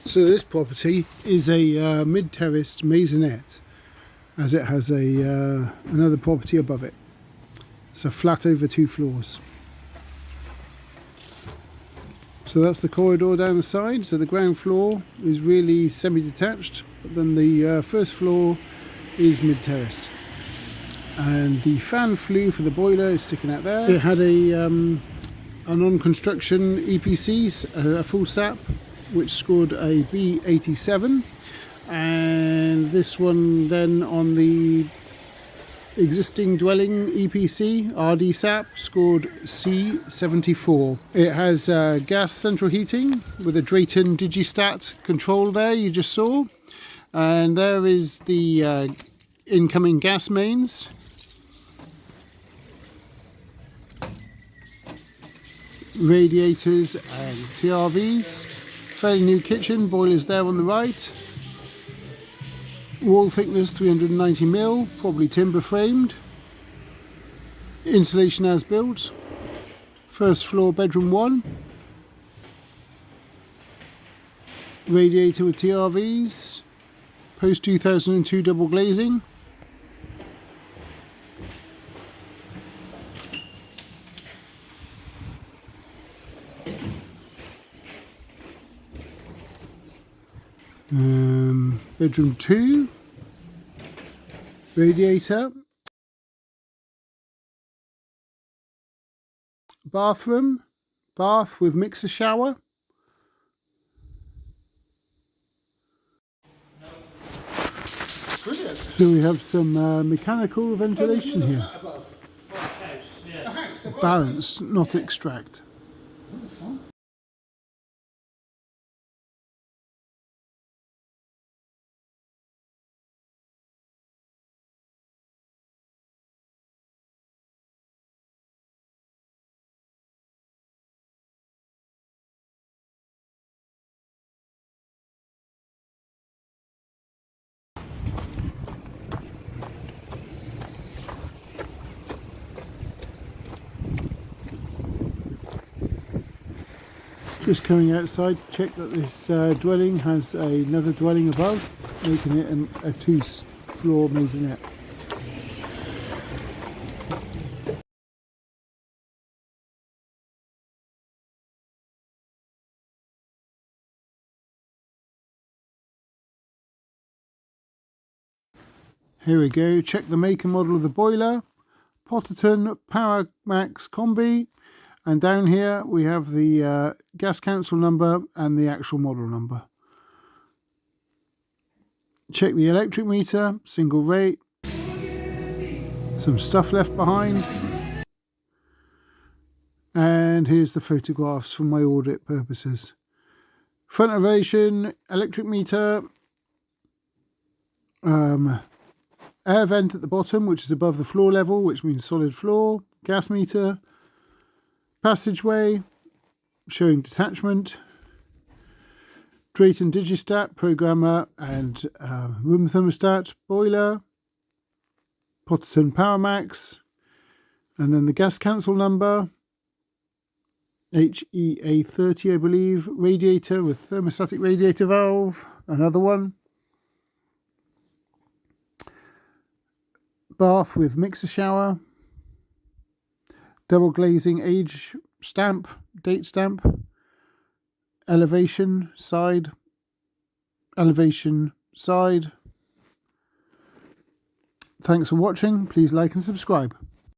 So this property is a mid-terraced maisonette, as it has another property above it. It's a flat over 2 floors. So that's the corridor down the side. So the ground floor is really semi-detached, but then the first floor is mid-terraced. And the fan flue for the boiler is sticking out there. It had a non-construction EPC, a full SAP, which scored a B87, and this one then on the existing dwelling EPC RDSAP scored C74. It has gas central heating with a Drayton Digistat control there you just saw, and there is the incoming gas mains. Radiators and TRVs. Fairly new kitchen, boilers there on the right. Wall thickness 390mm, probably timber framed. Insulation as built. First floor bedroom 1. Radiator with TRVs. Post 2002 double glazing. Bedroom 2, radiator, bathroom, bath with mixer shower, brilliant. So we have some mechanical ventilation here. Balance, not extract. Just coming outside, check that this dwelling has another dwelling above, making it a 2-floor maisonette. Here we go, check the make and model of the boiler, Potterton PowerMax Combi. And down here we have the gas council number and the actual model number. Check the electric meter, single rate. Some stuff left behind. And here's the photographs for my audit purposes. Front elevation, electric meter, air vent at the bottom, which is above the floor level, which means solid floor, gas meter, passageway showing detachment, Drayton Digistat programmer and room thermostat, boiler, Potterton PowerMax, and then the gas council number, HEA30 I believe, radiator with thermostatic radiator valve, another one, bath with mixer shower, double glazing age stamp, date stamp, elevation side. Thanks for watching. Please like and subscribe.